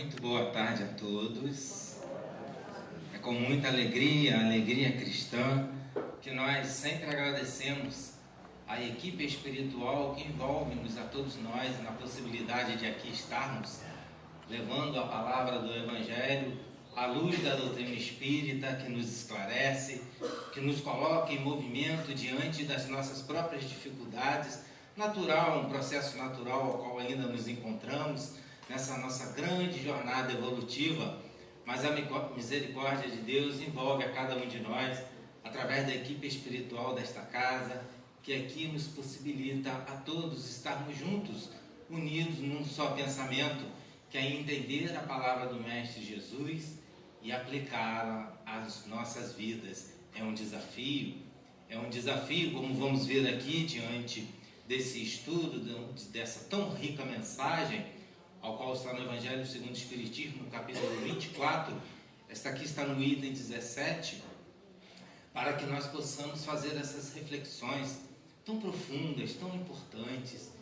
Muito boa tarde a todos. É com muita alegria, alegria cristã, que nós sempre agradecemos a equipe espiritual que envolve-nos a todos nós na possibilidade de aqui estarmos levando a palavra do Evangelho, a luz da doutrina espírita que nos esclarece, que nos coloca em movimento diante das nossas próprias dificuldades, natural, um processo natural ao qual ainda nos encontramos nessa nossa grande jornada evolutiva, mas a misericórdia de Deus envolve a cada um de nós através da equipe espiritual desta casa, que aqui nos possibilita a todos estarmos juntos, unidos num só pensamento, que é entender a palavra do Mestre Jesus e aplicá-la às nossas vidas. É um desafio, como vamos ver aqui diante desse estudo, dessa tão rica mensagem, ao qual está no Evangelho segundo o Espiritismo, no capítulo 24, esta aqui está no item 17, para que nós possamos fazer essas reflexões tão profundas, tão importantes,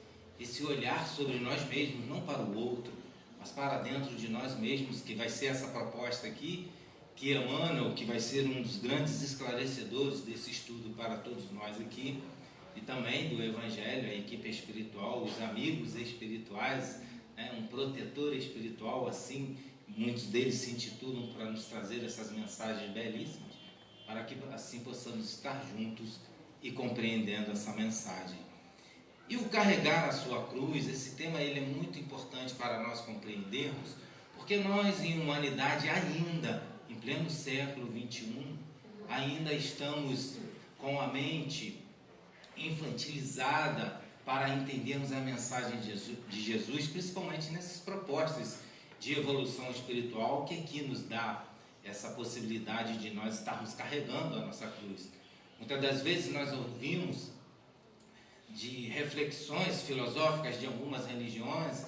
esse olhar sobre nós mesmos, não para o outro, mas para dentro de nós mesmos, que vai ser essa proposta aqui, que Emmanuel, que vai ser um dos grandes esclarecedores desse estudo para todos nós aqui, e também do Evangelho, a equipe espiritual, os amigos espirituais, um protetor espiritual, assim, muitos deles se intitulam para nos trazer essas mensagens belíssimas, para que assim possamos estar juntos e compreendendo essa mensagem. E o carregar a sua cruz, esse tema ele é muito importante para nós compreendermos, porque nós em humanidade ainda, em pleno século XXI, ainda estamos com a mente infantilizada para entendermos a mensagem de Jesus, principalmente nessas propostas de evolução espiritual que aqui nos dá essa possibilidade de nós estarmos carregando a nossa cruz. Muitas das vezes nós ouvimos de reflexões filosóficas de algumas religiões,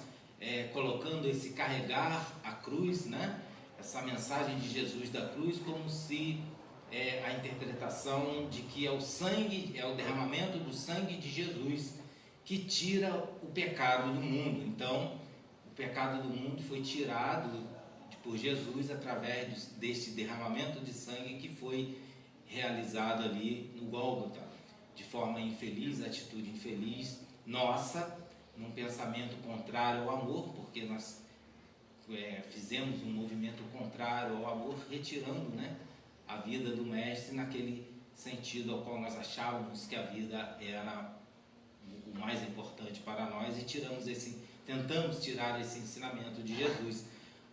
colocando esse carregar a cruz, essa mensagem de Jesus da cruz, como se a interpretação de que é o sangue, é o derramamento do sangue de Jesus que tira o pecado do mundo. Então, o pecado do mundo foi tirado por Jesus através deste derramamento de sangue que foi realizado ali no Gólgota, de forma infeliz, atitude infeliz nossa, num pensamento contrário ao amor, porque nós fizemos um movimento contrário ao amor, retirando a vida do Mestre naquele sentido ao qual nós achávamos que a vida era o mais importante para nós e tentamos tirar esse ensinamento de Jesus.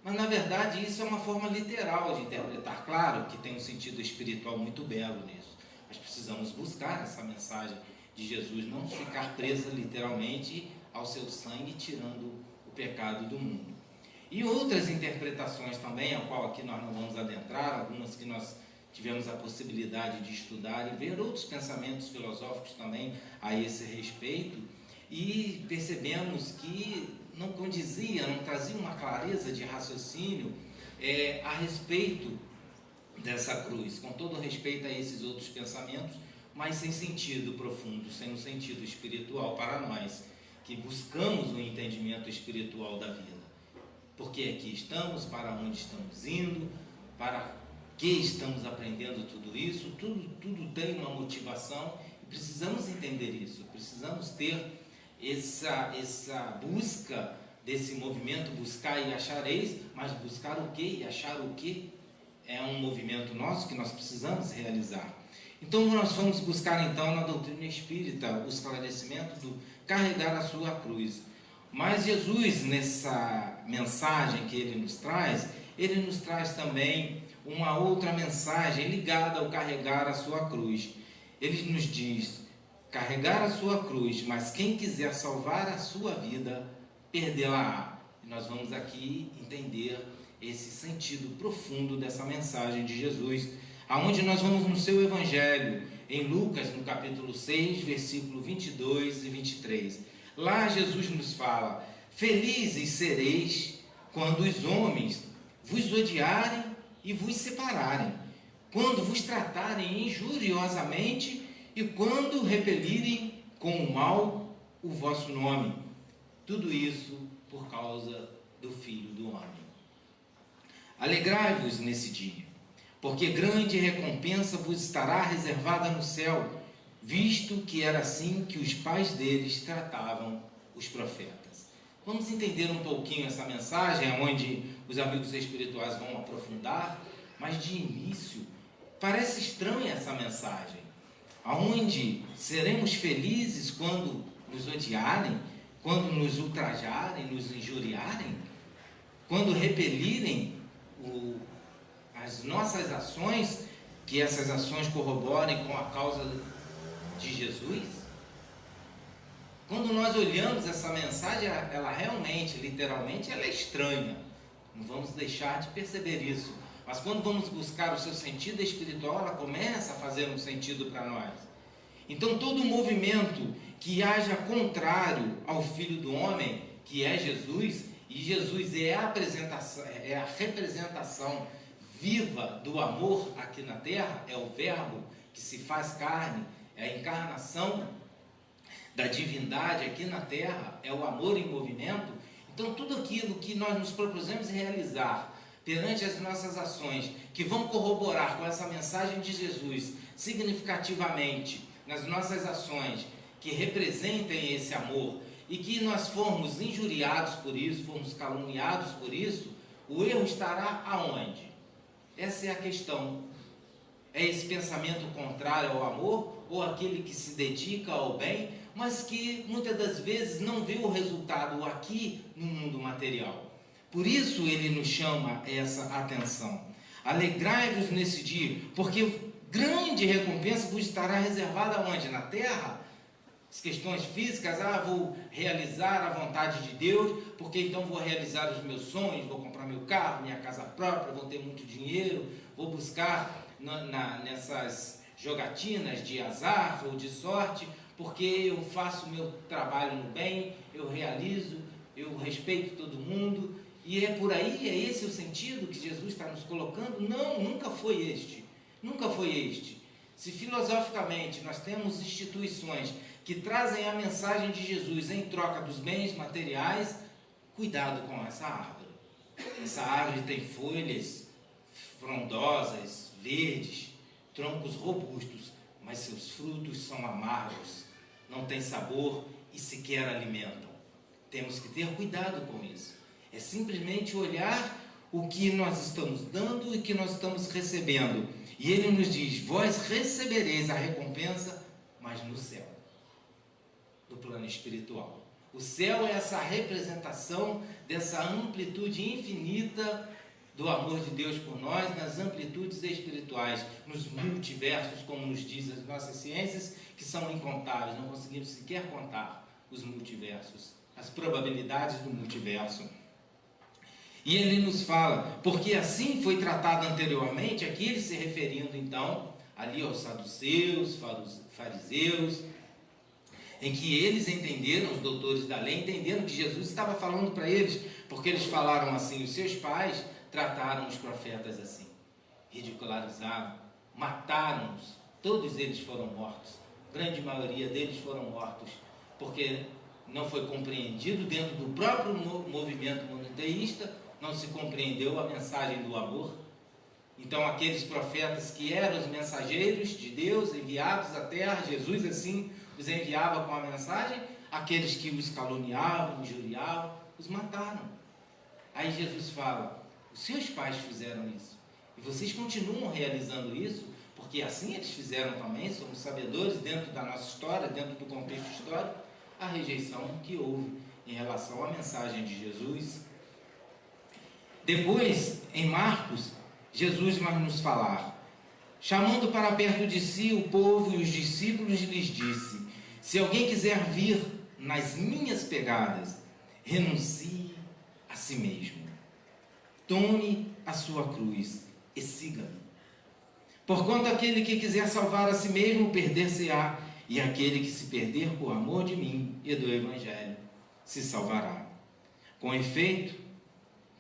Mas na verdade isso é uma forma literal de interpretar. Claro que tem um sentido espiritual muito belo nisso, mas precisamos buscar essa mensagem de Jesus, não ficar presa literalmente ao seu sangue, tirando o pecado do mundo. E outras interpretações também, ao qual aqui nós não vamos adentrar, algumas que nós tivemos a possibilidade de estudar e ver outros pensamentos filosóficos também a esse respeito, e percebemos que não condizia, não trazia uma clareza de raciocínio a respeito dessa cruz, com todo respeito a esses outros pensamentos, mas sem sentido profundo, sem um sentido espiritual para nós, que buscamos o entendimento espiritual da vida. Porque aqui estamos, para onde estamos indo, para que estamos aprendendo tudo isso, tudo tem uma motivação, e precisamos entender isso, precisamos ter essa busca desse movimento, buscar e achareis, mas buscar o que e achar o que é um movimento nosso que nós precisamos realizar. Então nós vamos buscar então na doutrina espírita o esclarecimento do carregar a sua cruz. Mas Jesus, nessa mensagem que ele nos traz também uma outra mensagem ligada ao carregar a sua cruz. Ele nos diz: carregar a sua cruz, mas quem quiser salvar a sua vida, perdê-la-á. E nós vamos aqui entender esse sentido profundo dessa mensagem de Jesus, aonde nós vamos no seu Evangelho, em Lucas, no capítulo 6, versículo 22 e 23. Lá Jesus nos fala: felizes sereis quando os homens vos odiarem e vos separarem, quando vos tratarem injuriosamente e quando repelirem com o mal o vosso nome. Tudo isso por causa do Filho do Homem. Alegrai-vos nesse dia, porque grande recompensa vos estará reservada no céu, visto que era assim que os pais deles tratavam os profetas. Vamos entender um pouquinho essa mensagem, onde os amigos espirituais vão aprofundar, mas de início, parece estranha essa mensagem, aonde seremos felizes quando nos odiarem, quando nos ultrajarem, nos injuriarem, quando repelirem as nossas ações, que essas ações corroborem com a causa de Jesus. Quando nós olhamos essa mensagem, ela realmente, literalmente, ela é estranha. Não vamos deixar de perceber isso. Mas quando vamos buscar o seu sentido espiritual, ela começa a fazer um sentido para nós. Então, todo movimento que haja contrário ao Filho do Homem, que é Jesus, e Jesus é a representação viva do amor aqui na terra, é o Verbo que se faz carne, é a encarnação da divindade aqui na terra, é o amor em movimento. Então, tudo aquilo que nós nos propusemos realizar perante as nossas ações, que vão corroborar com essa mensagem de Jesus significativamente nas nossas ações, que representem esse amor, e que nós formos injuriados por isso, formos caluniados por isso, o erro estará aonde? Essa é a questão. É esse pensamento contrário ao amor, ou aquele que se dedica ao bem, mas que muitas das vezes não vê o resultado aqui no mundo material. Por isso ele nos chama essa atenção. Alegrai-vos nesse dia, porque grande recompensa vos estará reservada onde? Na terra? As questões físicas, vou realizar a vontade de Deus, porque então vou realizar os meus sonhos, vou comprar meu carro, minha casa própria, vou ter muito dinheiro, vou buscar nessas jogatinas de azar ou de sorte, porque eu faço o meu trabalho no bem, eu realizo, eu respeito todo mundo, e é por aí, é esse o sentido que Jesus está nos colocando? Não, nunca foi este, nunca foi este. Se filosoficamente nós temos instituições que trazem a mensagem de Jesus em troca dos bens materiais, cuidado com essa árvore. Essa árvore tem folhas frondosas, verdes, troncos robustos, mas seus frutos são amargos, não têm sabor e sequer alimentam. Temos que ter cuidado com isso. É simplesmente olhar o que nós estamos dando e que nós estamos recebendo. E ele nos diz: vós recebereis a recompensa, mas no céu, do plano espiritual. O céu é essa representação dessa amplitude infinita do amor de Deus por nós, nas amplitudes espirituais, nos multiversos, como nos diz as nossas ciências, que são incontáveis, não conseguimos sequer contar os multiversos, as probabilidades do multiverso. E ele nos fala, porque assim foi tratado anteriormente, aqui ele se referindo então ali aos saduceus, fariseus, em que eles entenderam, os doutores da lei entenderam que Jesus estava falando para eles, porque eles falaram assim: os seus pais trataram os profetas assim, ridicularizaram, mataram-os, todos eles foram mortos, grande maioria deles foram mortos, porque não foi compreendido dentro do próprio movimento monoteísta, não se compreendeu a mensagem do amor. Então aqueles profetas que eram os mensageiros de Deus, enviados à terra, Jesus assim os enviava com a mensagem, aqueles que os caluniavam, injuriavam, os mataram. Aí Jesus fala: os seus pais fizeram isso, e vocês continuam realizando isso, porque assim eles fizeram também. Somos sabedores dentro da nossa história, dentro do contexto histórico, a rejeição que houve em relação à mensagem de Jesus. Depois, em Marcos, Jesus vai nos falar: chamando para perto de si o povo e os discípulos, lhes disse: se alguém quiser vir nas minhas pegadas, renuncie a si mesmo, tome a sua cruz e siga-me. Porquanto aquele que quiser salvar a si mesmo, perder-se-á, e aquele que se perder por amor de mim e do Evangelho, se salvará. Com efeito,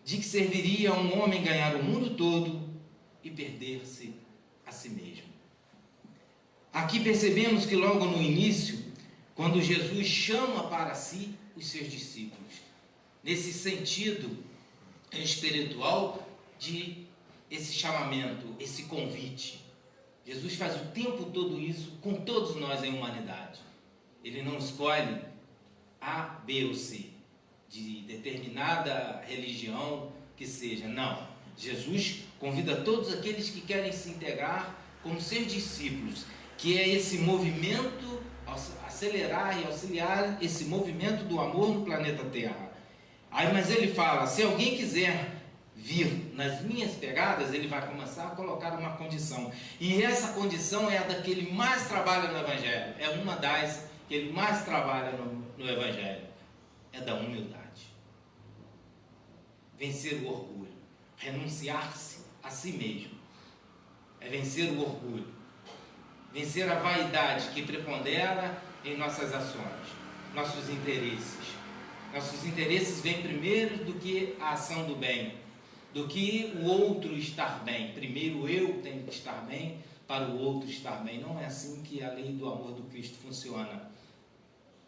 de que serviria a um homem ganhar o mundo todo e perder-se a si mesmo? Aqui percebemos que logo no início, quando Jesus chama para si os seus discípulos, nesse sentido espiritual, de esse chamamento, esse convite. Jesus faz o tempo todo isso com todos nós em humanidade. Ele não escolhe A, B ou C, de determinada religião que seja. Não. Jesus convida todos aqueles que querem se integrar como seus discípulos, que é esse movimento, acelerar e auxiliar esse movimento do amor no planeta Terra. Aí, mas ele fala, se alguém quiser vir nas minhas pegadas, ele vai começar a colocar uma condição. E essa condição é a da que ele mais trabalha no Evangelho. É uma das que ele mais trabalha no Evangelho. É da humildade. Vencer o orgulho. Renunciar-se a si mesmo. É vencer o orgulho. Vencer a vaidade que prepondera em nossas ações. Nossos interesses. Nossos interesses vêm primeiro do que a ação do bem. Do que o outro estar bem. Primeiro eu tenho que estar bem para o outro estar bem. Não é assim que a lei do amor do Cristo funciona.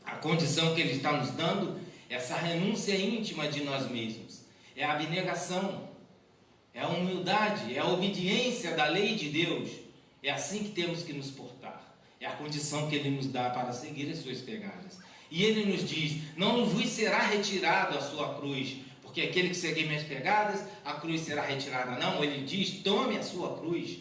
A condição que ele está nos dando é essa renúncia íntima de nós mesmos. É a abnegação. É a humildade. É a obediência da lei de Deus. É assim que temos que nos portar. É a condição que ele nos dá para seguir as suas pegadas. E ele nos diz, não vos será retirado a sua cruz, porque aquele que seguir minhas pegadas, a cruz será retirada. Não, ele diz, tome a sua cruz.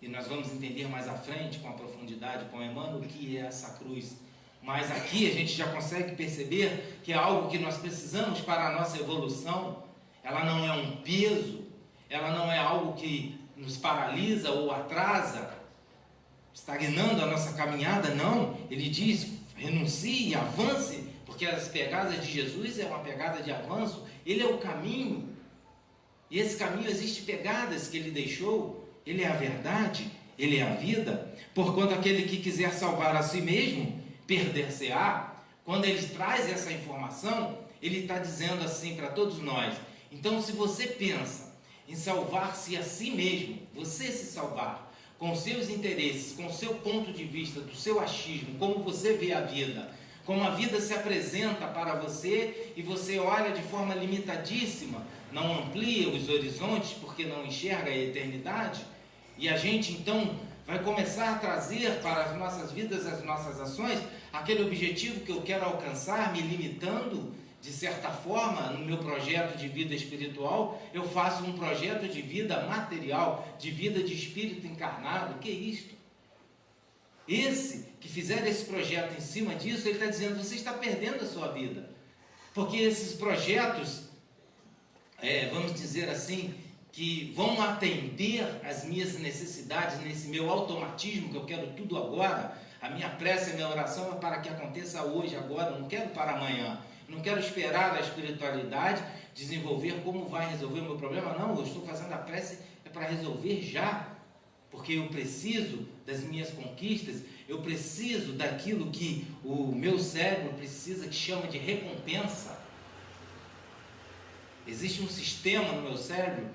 E nós vamos entender mais à frente, com a profundidade, com Emmanuel, o que é essa cruz. Mas aqui a gente já consegue perceber que é algo que nós precisamos para a nossa evolução. Ela não é um peso, ela não é algo que nos paralisa ou atrasa, estagnando a nossa caminhada, não. Ele diz, renuncie, avance, porque as pegadas de Jesus é uma pegada de avanço, ele é o caminho, e esse caminho existe pegadas que ele deixou, ele é a verdade, ele é a vida, porquanto aquele que quiser salvar a si mesmo, perder-se-á. Quando ele traz essa informação, ele está dizendo assim para todos nós, então se você pensa em salvar-se a si mesmo, você se salvar, com seus interesses, com o seu ponto de vista, do seu achismo, como você vê a vida, como a vida se apresenta para você e você olha de forma limitadíssima, não amplia os horizontes porque não enxerga a eternidade, e a gente então vai começar a trazer para as nossas vidas, as nossas ações, aquele objetivo que eu quero alcançar, me limitando, de certa forma, no meu projeto de vida espiritual, eu faço um projeto de vida material, de vida de espírito encarnado. Que é isto? Esse que fizer esse projeto em cima disso, ele está dizendo, você está perdendo a sua vida. Porque esses projetos, vamos dizer assim, que vão atender às minhas necessidades, nesse meu automatismo, que eu quero tudo agora, a minha prece, a minha oração é para que aconteça hoje, agora, eu não quero para amanhã. Não quero esperar a espiritualidade desenvolver como vai resolver o meu problema. Não, eu estou fazendo a prece para resolver já. Porque eu preciso das minhas conquistas, eu preciso daquilo que o meu cérebro precisa, que chama de recompensa. Existe um sistema no meu cérebro,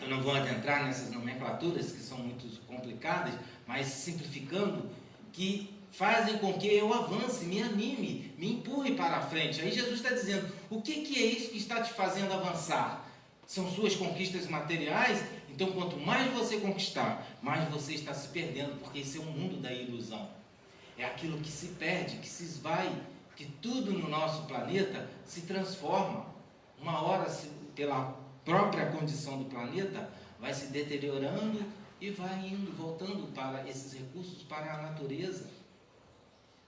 eu não vou adentrar nessas nomenclaturas que são muito complicadas, mas simplificando, que fazem com que eu avance, me anime, me empurre para a frente. Aí Jesus está dizendo, o que é isso que está te fazendo avançar? São suas conquistas materiais? Então quanto mais você conquistar, mais você está se perdendo, porque esse é um mundo da ilusão. É aquilo que se perde, que se esvai, que tudo no nosso planeta se transforma. Uma hora, pela própria condição do planeta, vai se deteriorando e vai indo, voltando para esses recursos, para a natureza.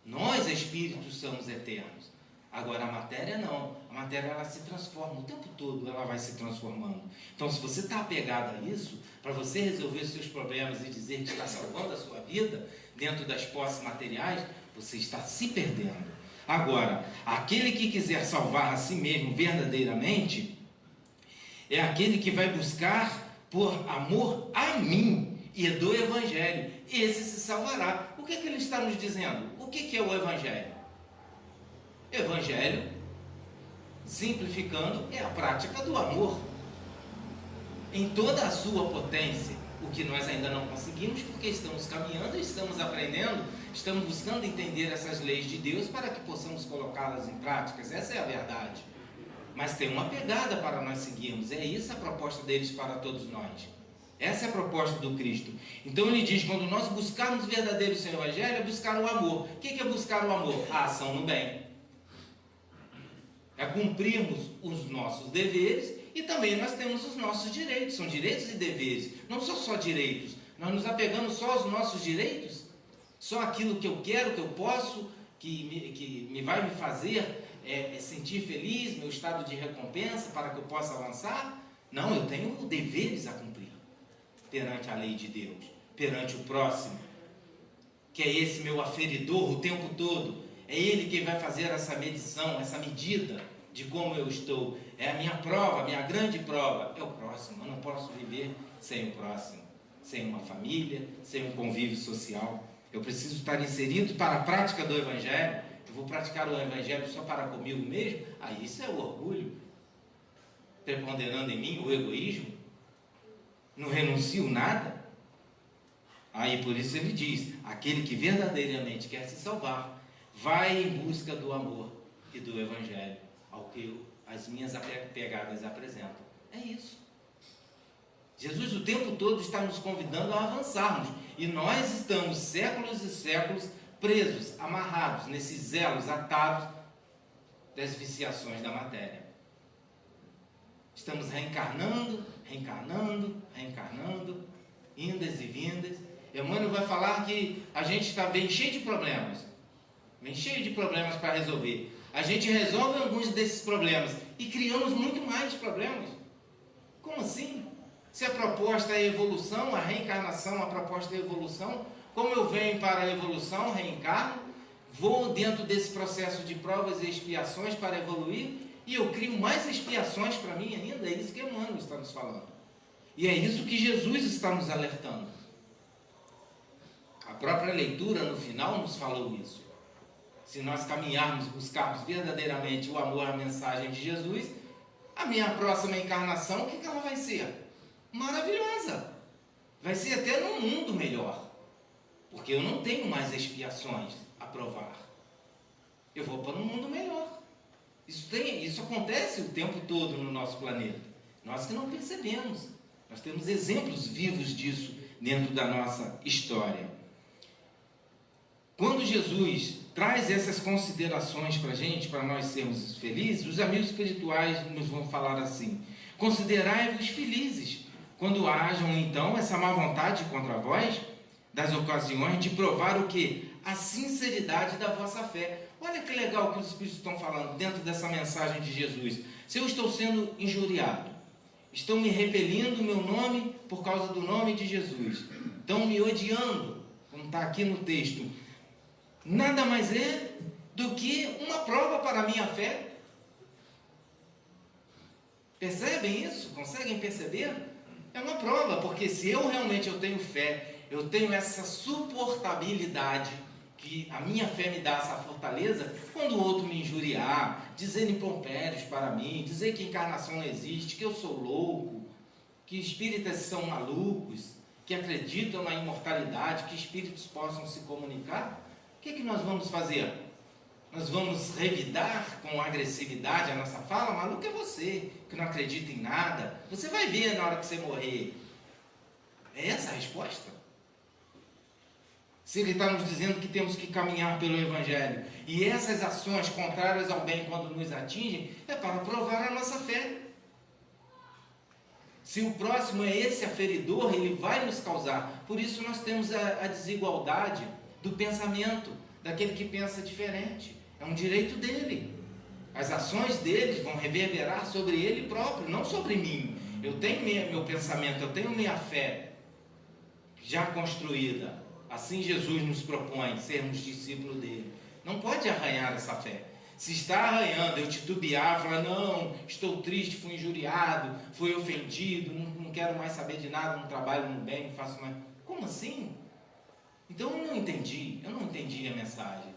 Nós, espíritos, somos eternos. Agora, a matéria não. A matéria, ela se transforma. O tempo todo ela vai se transformando. Então, se você está apegado a isso, para você resolver os seus problemas e dizer que está salvando a sua vida, dentro das posses materiais, você está se perdendo. Agora, aquele que quiser salvar a si mesmo verdadeiramente, é aquele que vai buscar por amor a mim e do Evangelho. Esse se salvará. O que ele está nos dizendo? O que é o Evangelho? Evangelho, simplificando, é a prática do amor. Em toda a sua potência. O que nós ainda não conseguimos, porque estamos caminhando, estamos aprendendo, estamos buscando entender essas leis de Deus para que possamos colocá-las em práticas. Essa é a verdade. mas tem uma pegada para nós seguirmos. É isso a proposta deles para todos nós. Essa é a proposta do Cristo. Então ele diz, quando nós buscarmos verdadeiro o seu Evangelho, é buscar o amor. O que é buscar o amor? A ação no bem. É cumprirmos os nossos deveres e também nós temos os nossos direitos. São direitos e deveres, não são só direitos. Nós nos apegamos só aos nossos direitos? Só aquilo que eu quero, que eu posso, que me vai me fazer sentir feliz, meu estado de recompensa para que eu possa avançar? Não, eu tenho deveres a cumprir perante a lei de Deus, perante o próximo, que é esse meu aferidor o tempo todo. É ele quem vai fazer essa medição, essa medida de como eu estou. É a minha prova, a minha grande prova. É o próximo. Eu não posso viver sem o próximo, sem uma família, sem um convívio social. Eu preciso estar inserido para a prática do Evangelho. Eu vou praticar o Evangelho só para comigo mesmo? Aí isso é o orgulho, preponderando em mim, o egoísmo. Não renuncio nada. Aí por isso ele diz, aquele que verdadeiramente quer se salvar, vai em busca do amor e do Evangelho, ao que as minhas pegadas apresentam. É isso. Jesus o tempo todo está nos convidando a avançarmos. E nós estamos séculos e séculos presos, amarrados, nesses elos atados das viciações da matéria. Estamos reencarnando, indas e vindas. Emmanuel vai falar que a gente está bem cheio de problemas. Bem cheio de problemas para resolver. A gente resolve alguns desses problemas e criamos muito mais problemas. Como assim? Se a proposta é a evolução, a reencarnação, a proposta é a evolução, como eu venho para a evolução, reencarno, vou dentro desse processo de provas e expiações para evoluir, e eu crio mais expiações para mim ainda. É isso que Emmanuel está nos falando. E é isso que Jesus está nos alertando. A própria leitura no final nos falou isso. Se nós caminharmos, buscarmos verdadeiramente o amor à mensagem de Jesus, a minha próxima encarnação, o que ela vai ser? Maravilhosa. Vai ser até num mundo melhor. Porque eu não tenho mais expiações a provar. Eu vou para um mundo melhor. Isso acontece o tempo todo no nosso planeta. Nós que não percebemos. Nós temos exemplos vivos disso dentro da nossa história. Quando Jesus traz essas considerações para a gente, para nós sermos felizes, os amigos espirituais nos vão falar assim: considerai-vos felizes, quando hajam então essa má vontade contra vós, das ocasiões de provar o que? A sinceridade da vossa fé. Olha que legal que os Espíritos estão falando dentro dessa mensagem de Jesus. Se eu estou sendo injuriado, estão me repelindo o meu nome por causa do nome de Jesus, estão me odiando, como está aqui no texto, nada mais é do que uma prova para a minha fé. Percebem isso? Conseguem perceber? É uma prova, porque se eu realmente tenho fé, eu tenho essa suportabilidade, que a minha fé me dá essa fortaleza, quando o outro me injuriar, dizer impropérios para mim, dizer que encarnação não existe, que eu sou louco, que espíritas são malucos, que acreditam na imortalidade, que espíritos possam se comunicar, o que nós vamos fazer? Nós vamos revidar com agressividade a nossa fala? Maluco é você, que não acredita em nada. Você vai ver na hora que você morrer. É essa a resposta? Se ele está nos dizendo que temos que caminhar pelo Evangelho, e essas ações contrárias ao bem, quando nos atingem, é para provar a nossa fé. Se o próximo é esse aferidor, ele vai nos causar. Por isso nós temos a desigualdade do pensamento, daquele que pensa diferente. É um direito dele. As ações deles vão reverberar sobre ele próprio, não sobre mim. Eu tenho meu pensamento, eu tenho minha fé já construída. Assim Jesus nos propõe sermos discípulos dele. Não pode arranhar essa fé. Se está arranhando, eu titubear, falar, não, estou triste, fui injuriado, fui ofendido, não quero mais saber de nada, não trabalho no bem, não faço mais... Como assim? Então eu não entendi a mensagem.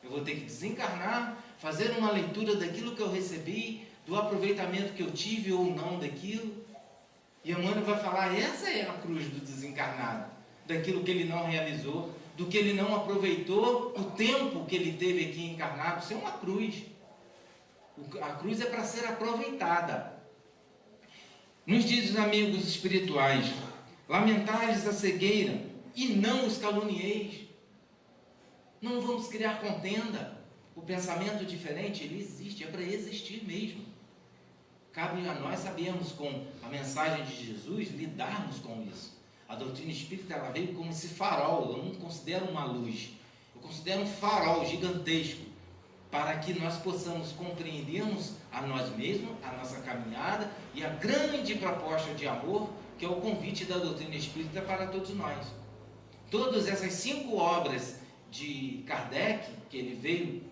Eu vou ter que desencarnar, fazer uma leitura daquilo que eu recebi, do aproveitamento que eu tive ou não daquilo. E Emmanuel vai falar, essa é a cruz do desencarnado, daquilo que ele não realizou, do que ele não aproveitou, o tempo que ele teve aqui encarnado. Isso é uma cruz. A cruz é para ser aproveitada. Nos diz os amigos espirituais: lamentai-lhes a cegueira e não os calumnieis. Não vamos criar contenda. O pensamento diferente, ele existe, é para existir mesmo. Cabe a nós sabermos, com a mensagem de Jesus, lidarmos com isso. A doutrina espírita, ela veio como esse farol. Eu não considero uma luz, eu considero um farol gigantesco, para que nós possamos compreendermos a nós mesmos, a nossa caminhada e a grande proposta de amor, que é o convite da doutrina espírita para todos nós. Todas essas 5 obras de Kardec, que ele veio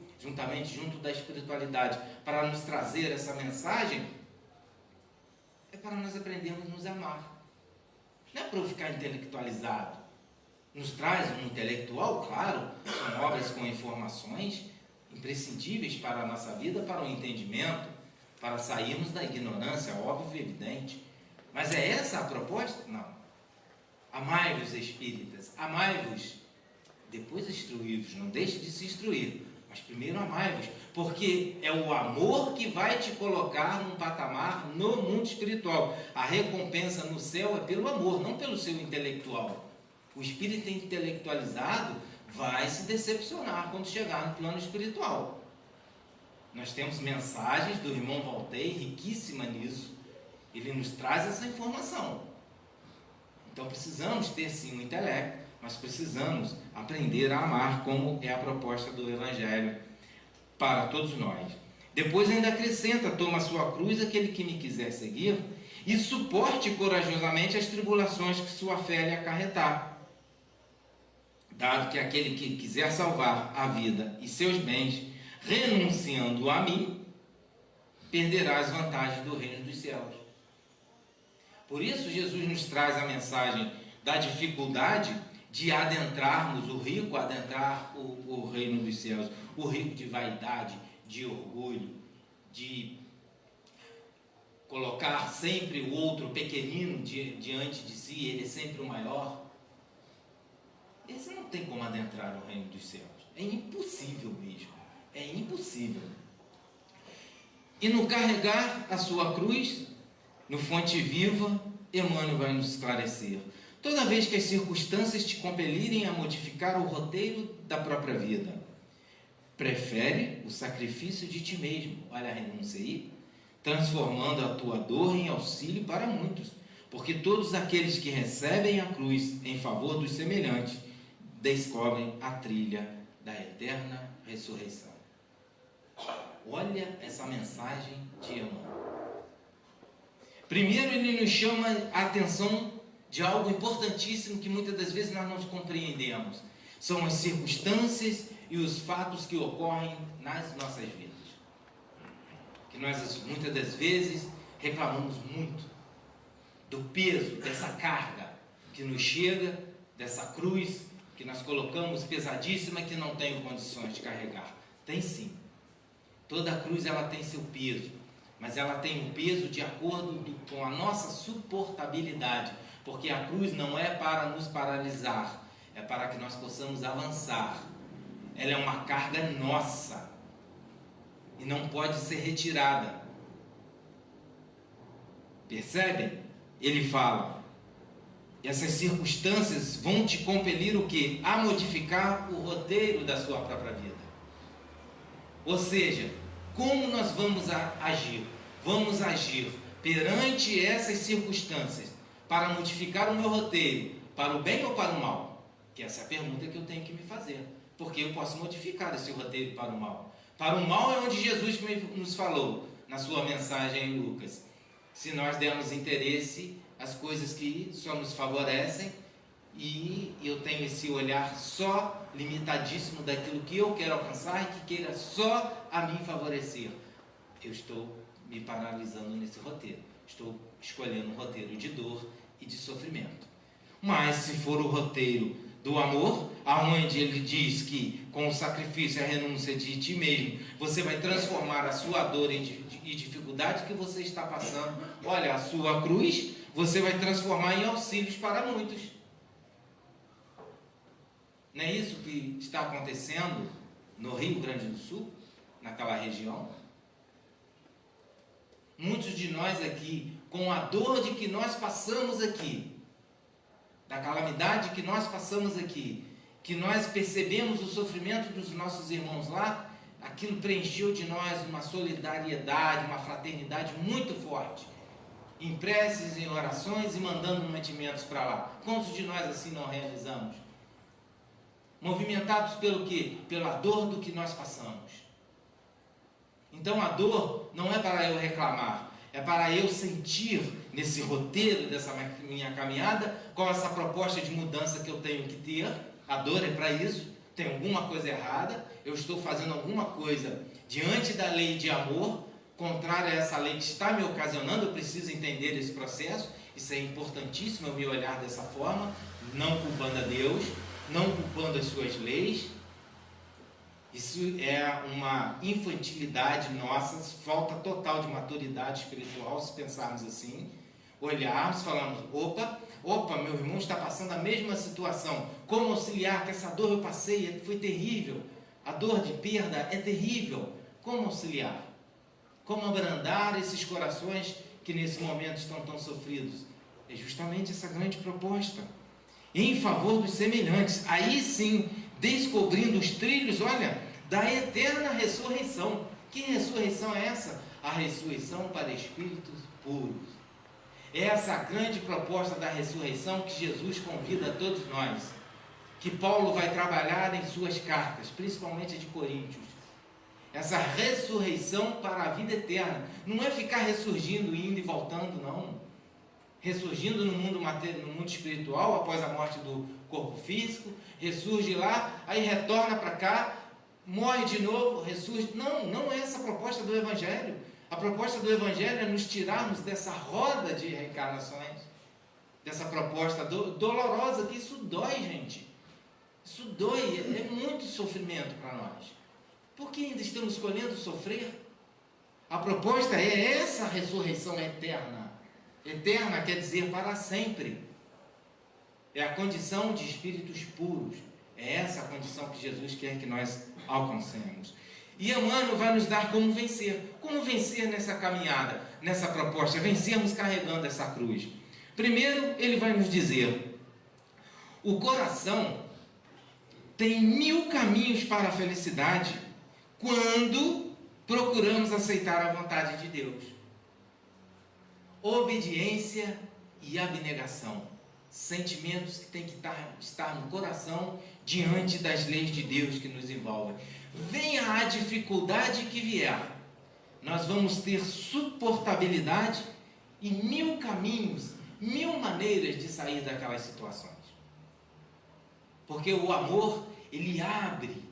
junto da espiritualidade, para nos trazer essa mensagem, é para nós aprendermos a nos amar. Não é para eu ficar intelectualizado. Nos traz um intelectual, claro, são obras com informações imprescindíveis para a nossa vida, para o entendimento, para sairmos da ignorância, óbvio e evidente. Mas é essa a proposta? Não. Amai-vos, espíritas, amai-vos, depois instruí-vos, não deixe de se instruir, mas primeiro amai-vos, porque é o amor que vai te colocar num patamar no mundo espiritual. A recompensa no céu é pelo amor, não pelo seu intelectual. O espírito intelectualizado vai se decepcionar quando chegar no plano espiritual. Nós temos mensagens do irmão Voltaire, riquíssima nisso. Ele nos traz essa informação. Então precisamos ter sim o intelecto, mas precisamos aprender a amar, como é a proposta do Evangelho para todos nós. Depois ainda acrescenta: toma a sua cruz aquele que me quiser seguir e suporte corajosamente as tribulações que sua fé lhe acarretar. Dado que aquele que quiser salvar a vida e seus bens, renunciando a mim, perderá as vantagens do reino dos céus. Por isso Jesus nos traz a mensagem da dificuldade de adentrarmos o rico, adentrar o reino dos céus. O rico de vaidade, de orgulho, de colocar sempre o outro pequenino diante de si, ele é sempre o maior. Esse não tem como adentrar no reino dos céus. É impossível mesmo. É impossível. E no carregar a sua cruz, no Fonte Viva, Emmanuel vai nos esclarecer: toda vez que as circunstâncias te compelirem a modificar o roteiro da própria vida, prefere o sacrifício de ti mesmo. Olha a renúncia aí. Transformando a tua dor em auxílio para muitos. Porque todos aqueles que recebem a cruz em favor dos semelhantes descobrem a trilha da eterna ressurreição. Olha essa mensagem de Emmanuel. Primeiro, ele nos chama a atenção de algo importantíssimo que muitas das vezes nós não compreendemos. São as circunstâncias e os fatos que ocorrem nas nossas vidas. Que nós muitas das vezes reclamamos muito do peso dessa carga que nos chega, dessa cruz que nós colocamos pesadíssima, que não tenho condições de carregar. Tem sim. Toda cruz ela tem seu peso, mas ela tem um peso de acordo com a nossa suportabilidade, porque a cruz não é para nos paralisar, é para que nós possamos avançar. Ela é uma carga nossa e não pode ser retirada. Percebem? Ele fala: essas circunstâncias vão te compelir o quê? A modificar o roteiro da sua própria vida. Ou seja, como nós vamos agir? Vamos agir perante essas circunstâncias para modificar o meu roteiro, para o bem ou para o mal? Que essa é a pergunta que eu tenho que me fazer. Porque eu posso modificar esse roteiro para o mal. Para o mal é onde Jesus nos falou na sua mensagem em Lucas. Se nós dermos interesse às coisas que só nos favorecem, e eu tenho esse olhar só limitadíssimo daquilo que eu quero alcançar e que queira só a mim favorecer, eu estou me paralisando nesse roteiro. Estou escolhendo um roteiro de dor e de sofrimento. Mas se for o roteiro do amor, aonde ele diz que com o sacrifício e a renúncia de ti mesmo, você vai transformar a sua dor e dificuldade que você está passando, olha, a sua cruz, você vai transformar em auxílios para muitos. Não é isso que está acontecendo no Rio Grande do Sul, naquela região? muitos de nós aqui, com a dor de que nós passamos aqui, da calamidade que nós passamos aqui, que nós percebemos o sofrimento dos nossos irmãos lá, aquilo preencheu de nós uma solidariedade, uma fraternidade muito forte, em preces, em orações e mandando mantimentos para lá. Quantos de nós assim não realizamos? Movimentados pelo quê? Pela dor do que nós passamos. Então a dor não é para eu reclamar, é para eu sentir nesse roteiro dessa minha caminhada qual essa proposta de mudança que eu tenho que ter. A dor é para isso. Tem alguma coisa errada, eu estou fazendo alguma coisa diante da lei de amor, contrária a essa lei que está me ocasionando. Eu preciso entender esse processo. Isso é importantíssimo, eu me olhar dessa forma, não culpando a Deus, não culpando as suas leis. Isso é uma infantilidade nossa, falta total de maturidade espiritual, se pensarmos assim, olharmos, falamos, opa, meu irmão está passando a mesma situação, como auxiliar, que essa dor eu passei, foi terrível, a dor de perda é terrível, como auxiliar? Como abrandar esses corações que nesse momento estão tão sofridos? É justamente essa grande proposta, em favor dos semelhantes, aí sim, descobrindo os trilhos, olha, da eterna ressurreição. Que ressurreição é essa? A ressurreição para espíritos puros. É essa a grande proposta da ressurreição que Jesus convida a todos nós, que Paulo vai trabalhar em suas cartas, principalmente a de Coríntios. Essa ressurreição para a vida eterna. Não é ficar ressurgindo, indo e voltando, não. Ressurgindo no mundo material, no mundo espiritual, após a morte do corpo físico, ressurge lá, aí retorna para cá, morre de novo, ressurge. Não é essa a proposta do Evangelho. A proposta do Evangelho é nos tirarmos dessa roda de reencarnações, dessa proposta dolorosa, que isso dói, gente. Isso dói, é muito sofrimento para nós. Por que ainda estamos escolhendo sofrer? A proposta é essa ressurreição eterna. Eterna quer dizer para sempre. É a condição de espíritos puros. É essa a condição que Jesus quer que nós alcancemos. E Emmanuel vai nos dar como vencer. Como vencer nessa caminhada, nessa proposta? Vencermos carregando essa cruz. Primeiro, ele vai nos dizer: o coração tem 1000 caminhos para a felicidade quando procuramos aceitar a vontade de Deus. Obediência e abnegação. Sentimentos que têm que estar no coração diante das leis de Deus que nos envolvem. Venha a dificuldade que vier, nós vamos ter suportabilidade e 1000 caminhos, 1000 maneiras de sair daquelas situações. Porque o amor, ele abre,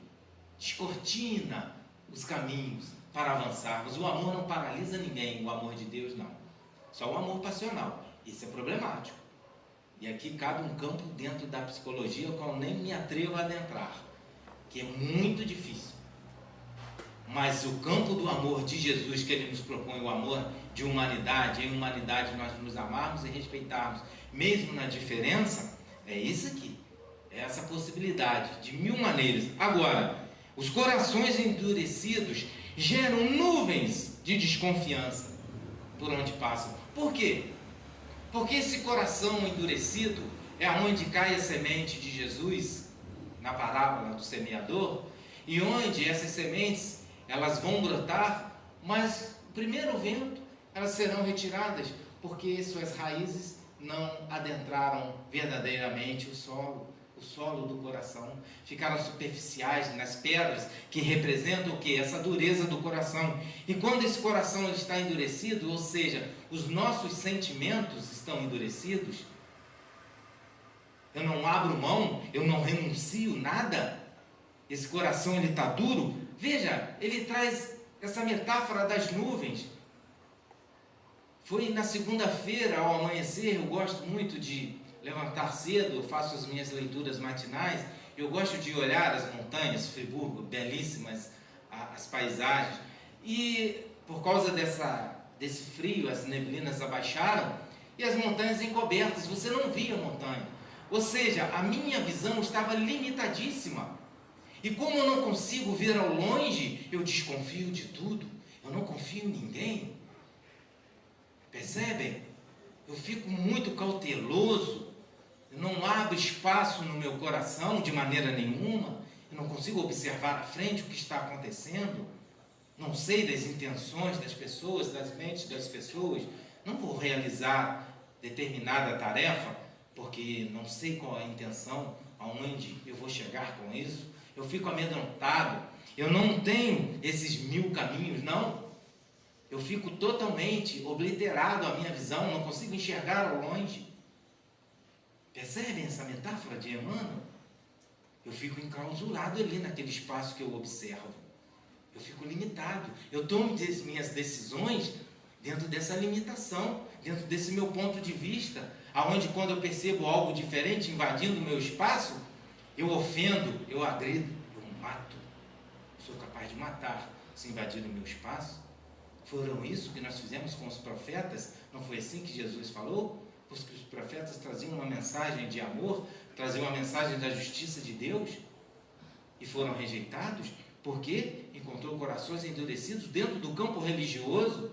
descortina os caminhos para avançarmos. O amor não paralisa ninguém, o amor de Deus não. Só o amor passional, isso é problemático. E aqui cabe um campo dentro da psicologia, ao qual nem me atrevo a adentrar, que é muito difícil. Mas o campo do amor de Jesus, que ele nos propõe, o amor de humanidade, em humanidade nós nos amarmos e respeitarmos, mesmo na diferença, é isso aqui. É essa possibilidade de 1000 maneiras. Agora, os corações endurecidos geram nuvens de desconfiança por onde passam. Por quê? Porque esse coração endurecido é onde cai a semente de Jesus, na parábola do semeador, e onde essas sementes, elas vão brotar, mas o primeiro vento, elas serão retiradas, porque suas raízes não adentraram verdadeiramente o solo do coração, ficaram superficiais nas pedras, que representam o quê? Essa dureza do coração. E quando esse coração ele está endurecido, ou seja, os nossos sentimentos estão endurecidos, eu não abro mão, eu não renuncio nada, esse coração ele está duro. Veja, ele traz essa metáfora das nuvens. Foi na segunda-feira, ao amanhecer, eu gosto muito de levantar cedo, eu faço as minhas leituras matinais, eu gosto de olhar as montanhas, Friburgo, belíssimas, as paisagens, e por causa desse frio, as neblinas abaixaram, e as montanhas encobertas, você não via a montanha, ou seja, a minha visão estava limitadíssima, e como eu não consigo ver ao longe, eu desconfio de tudo, eu não confio em ninguém. Percebem? Eu fico muito cauteloso, eu não abro espaço no meu coração de maneira nenhuma, eu não consigo observar à frente o que está acontecendo, não sei das intenções das pessoas, das mentes das pessoas, não vou realizar determinada tarefa, porque não sei qual é a intenção, aonde eu vou chegar com isso, eu fico amedrontado, eu não tenho esses 1000 caminhos, não. Eu fico totalmente obliterado a minha visão, não consigo enxergar ao longe. Percebem essa metáfora de Emmanuel? Eu fico enclausurado ali naquele espaço que eu observo. Eu fico limitado. Eu tomo as minhas decisões dentro dessa limitação, dentro desse meu ponto de vista, aonde quando eu percebo algo diferente invadindo o meu espaço, eu ofendo, eu agrido, eu mato. Sou capaz de matar se invadir o meu espaço. Foram isso que nós fizemos com os profetas? Não foi assim que Jesus falou? Porque os profetas traziam uma mensagem de amor, traziam uma mensagem da justiça de Deus e foram rejeitados porque encontrou corações endurecidos dentro do campo religioso.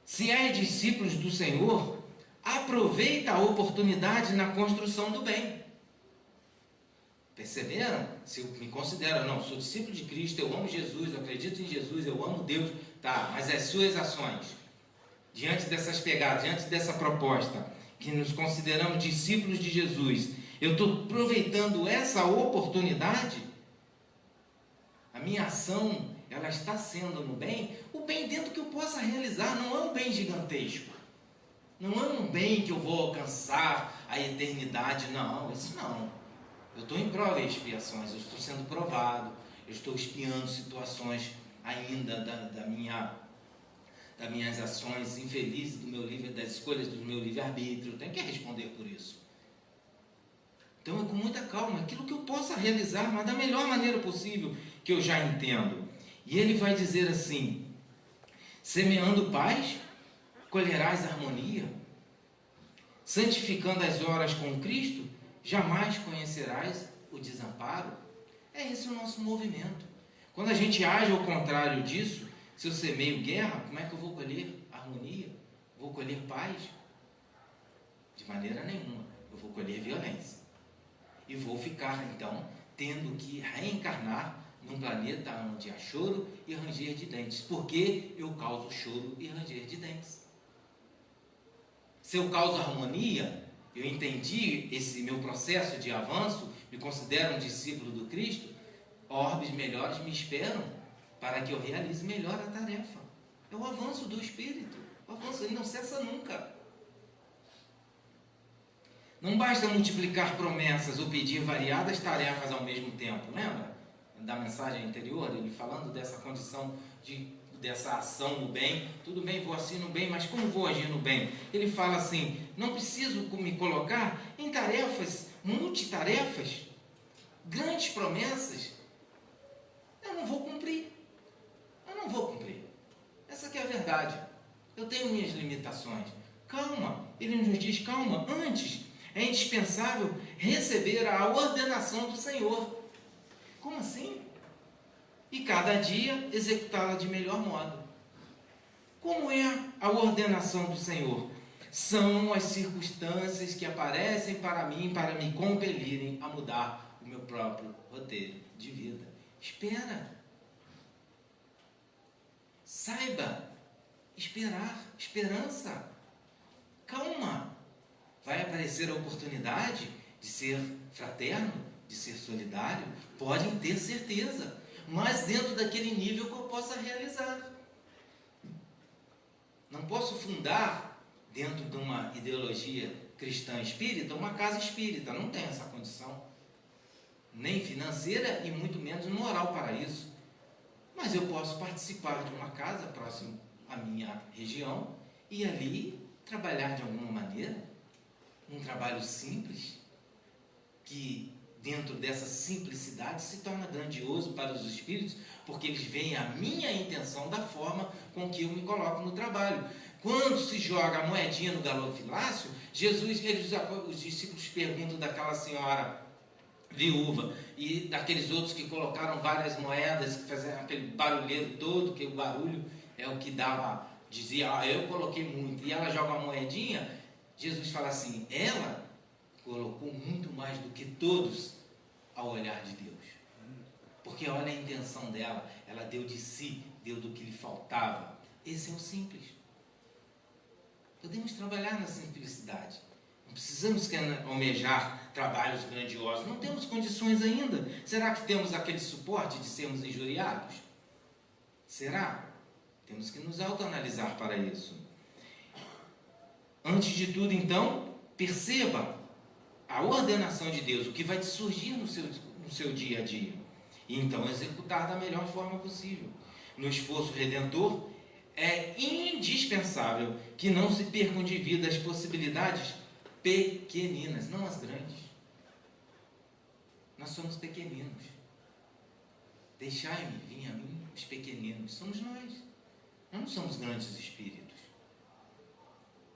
Se é discípulos do Senhor, aproveita a oportunidade na construção do bem. Perceberam? Se eu me considero, não, sou discípulo de Cristo, eu amo Jesus, eu acredito em Jesus, eu amo Deus, tá, mas as suas ações, diante dessas pegadas, diante dessa proposta, que nos consideramos discípulos de Jesus, eu estou aproveitando essa oportunidade, a minha ação, ela está sendo no bem, o bem dentro que eu possa realizar, não é um bem gigantesco, não é um bem que eu vou alcançar a eternidade, não, isso não. Eu estou em prova e expiações, eu estou sendo provado, eu estou espiando situações ainda das minhas ações infelizes, das escolhas do meu livre-arbítrio, eu tenho que responder por isso. Então é com muita calma, aquilo que eu possa realizar, mas da melhor maneira possível, que eu já entendo. E ele vai dizer assim: semeando paz, colherás harmonia, santificando as horas com Cristo, jamais conhecerás o desamparo. É esse o nosso movimento. Quando a gente age ao contrário disso, se eu semeio guerra, como é que eu vou colher harmonia? Vou colher paz? De maneira nenhuma. Eu vou colher violência. E vou ficar, então, tendo que reencarnar num planeta onde há choro e ranger de dentes. Porque eu causo choro e ranger de dentes. Se eu causo harmonia, eu entendi esse meu processo de avanço, me considero um discípulo do Cristo, orbes melhores me esperam para que eu realize melhor a tarefa. É o avanço do Espírito. O avanço, ele não cessa nunca. Não basta multiplicar promessas ou pedir variadas tarefas ao mesmo tempo. Lembra da mensagem anterior, ele falando dessa condição dessa ação no bem? Tudo bem, vou agir no bem, mas como vou agir no bem? Ele fala assim: não preciso me colocar em tarefas, multitarefas, grandes promessas. Eu não vou cumprir. Essa que é a verdade. Eu tenho minhas limitações. Calma, ele nos diz calma. Antes, é indispensável receber a ordenação do Senhor. Como assim? E cada dia executá-la de melhor modo. Como é a ordenação do Senhor? São as circunstâncias que aparecem para mim, para me compelirem a mudar o meu próprio roteiro de vida. Espera. Saiba esperar. Esperança. Calma. Vai aparecer a oportunidade de ser fraterno, de ser solidário. Podem ter certeza. Mas dentro daquele nível que eu possa realizar. Não posso fundar, dentro de uma ideologia cristã espírita, uma casa espírita. Não tenho essa condição. Nem financeira e muito menos moral para isso. Mas eu posso participar de uma casa próximo à minha região e ali trabalhar de alguma maneira. Um trabalho simples, que dentro dessa simplicidade se torna grandioso para os espíritos, porque eles veem a minha intenção da forma com que eu me coloco no trabalho. Quando se joga a moedinha no gasofilácio, os discípulos perguntam daquela senhora viúva e daqueles outros que colocaram várias moedas, que faziam aquele barulheiro todo, que o barulho é o que dava dizia, eu coloquei muito, e ela joga uma moedinha, Jesus fala assim, ela colocou muito mais do que todos ao olhar de Deus. Porque olha a intenção dela, ela deu de si, deu do que lhe faltava. Esse é o simples. Podemos trabalhar na simplicidade. Não precisamos almejar trabalhos grandiosos. Não temos condições ainda. Será que temos aquele suporte de sermos injuriados? Será? Temos que nos autoanalisar para isso. Antes de tudo, então, perceba a ordenação de Deus, o que vai surgir no seu dia a dia. E então executar da melhor forma possível. No esforço redentor, é indispensável que não se percam de vida as possibilidades pequeninas, não as grandes. Nós somos pequeninos. Deixai-me vir a mim os pequeninos. Somos nós. Nós não somos grandes espíritos.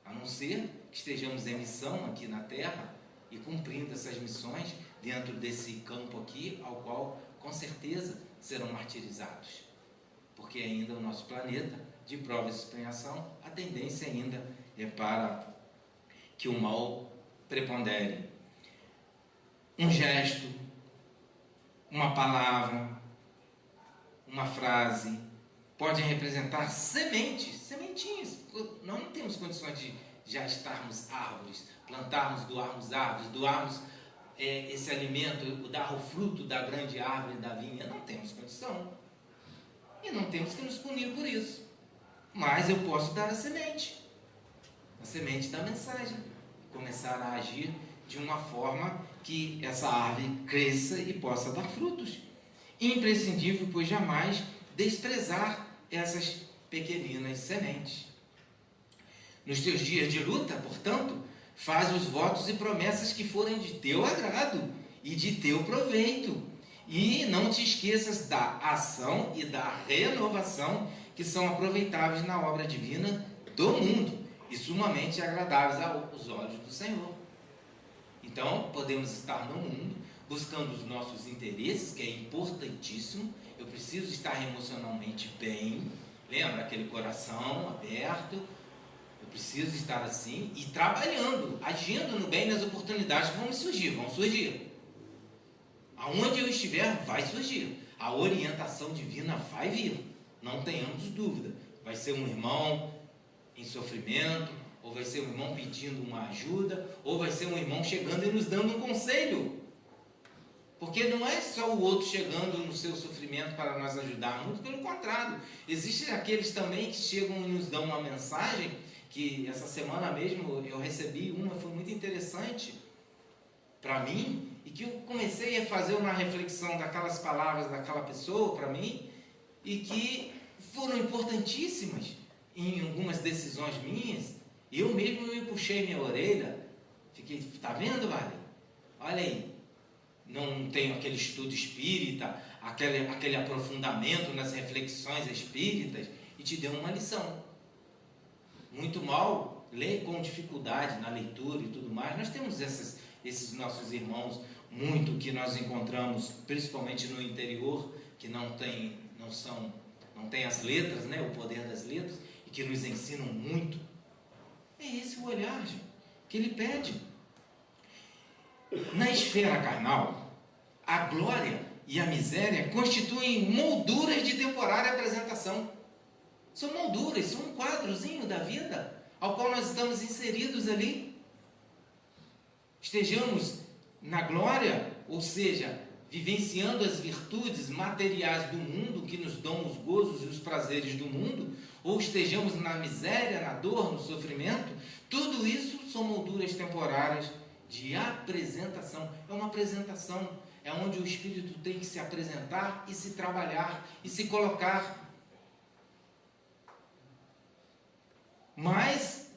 A não ser que estejamos em missão aqui na Terra e cumprindo essas missões dentro desse campo aqui, ao qual, com certeza, serão martirizados. Porque ainda o nosso planeta, de prova e expiação, a tendência ainda é para que o mal prepondere. Um gesto, uma palavra, uma frase, podem representar sementinhas. Nós não temos condições de já estarmos árvores, plantarmos, doarmos esse alimento, dar o fruto da grande árvore da vinha. Não temos condição. E não temos que nos punir por isso. Mas eu posso dar a semente da mensagem, começar a agir de uma forma que essa árvore cresça e possa dar frutos. Imprescindível, pois jamais desprezar essas pequeninas sementes. Nos teus dias de luta, portanto, faz os votos e promessas que forem de teu agrado e de teu proveito. E não te esqueças da ação e da renovação que são aproveitáveis na obra divina do mundo e sumamente agradáveis aos olhos do Senhor. Então, podemos estar no mundo buscando os nossos interesses, que é importantíssimo. Eu preciso estar emocionalmente bem. Lembra aquele coração aberto? Eu preciso estar assim e trabalhando, agindo no bem nas oportunidades que vão surgir. Aonde eu estiver, vai surgir. A orientação divina vai vir. Não tenhamos dúvida. Vai ser um irmão em sofrimento, ou vai ser um irmão pedindo uma ajuda, ou vai ser um irmão chegando e nos dando um conselho. Porque não é só o outro chegando no seu sofrimento para nos ajudar, muito pelo contrário. Existem aqueles também que chegam e nos dão uma mensagem, que essa semana mesmo eu recebi uma, foi muito interessante para mim, e que eu comecei a fazer uma reflexão daquelas palavras daquela pessoa para mim, e que foram importantíssimas em algumas decisões minhas. Eu mesmo me puxei minha orelha, fiquei, tá vendo, Vale? Olha aí, não tenho aquele estudo espírita, aquele aprofundamento nas reflexões espíritas, e te deu uma lição. Muito mal, lê com dificuldade na leitura e tudo mais. Nós temos esses nossos irmãos, muito que nós encontramos, principalmente no interior, que não tem as letras, né, o poder das letras, e que nos ensinam muito. É esse o olhar, gente, que ele pede. Na esfera carnal, a glória e a miséria constituem molduras de temporária apresentação. São molduras, são um quadrozinho da vida ao qual nós estamos inseridos ali. Estejamos na glória, ou seja, vivenciando as virtudes materiais do mundo que nos dão os gozos e os prazeres do mundo, ou estejamos na miséria, na dor, no sofrimento, tudo isso são molduras temporárias de apresentação. É uma apresentação, é onde o espírito tem que se apresentar e se trabalhar e se colocar. Mas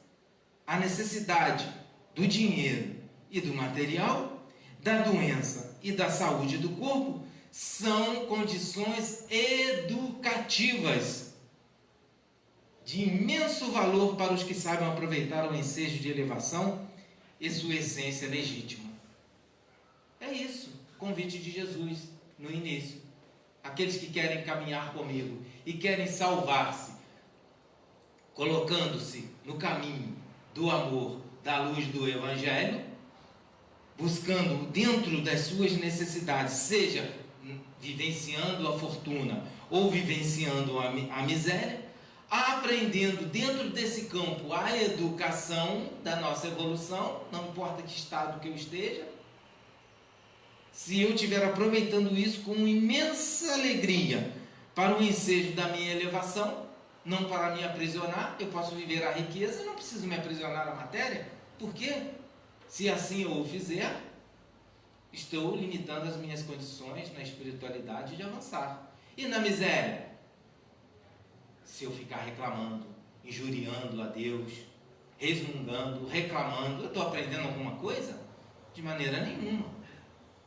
a necessidade do dinheiro e do material, da doença e da saúde do corpo, são condições educativas de imenso valor para os que sabem aproveitar o ensejo de elevação e sua essência legítima. É isso, convite de Jesus no início. Aqueles que querem caminhar comigo e querem salvar-se, colocando-se no caminho do amor, da luz do Evangelho, buscando dentro das suas necessidades, seja vivenciando a fortuna ou vivenciando a miséria, aprendendo dentro desse campo a educação da nossa evolução, não importa que estado que eu esteja. Se eu estiver aproveitando isso com imensa alegria para o ensejo da minha elevação, não para me aprisionar, eu posso viver a riqueza e não preciso me aprisionar à matéria. Por quê? Se assim eu o fizer, estou limitando as minhas condições na espiritualidade de avançar. E na miséria? Se eu ficar reclamando, injuriando a Deus, resmungando, reclamando, eu estou aprendendo alguma coisa? De maneira nenhuma.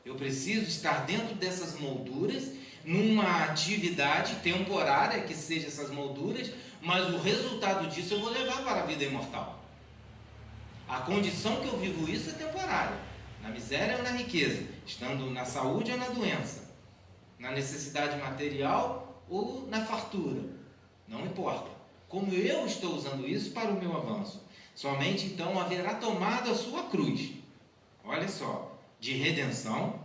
Eu preciso estar dentro dessas molduras, numa atividade temporária, que seja essas molduras, mas o resultado disso eu vou levar para a vida imortal. A condição que eu vivo isso é temporária, na miséria ou na riqueza, estando na saúde ou na doença, na necessidade material ou na fartura, não importa. Como eu estou usando isso para o meu avanço, somente então haverá tomado a sua cruz, olha só, de redenção,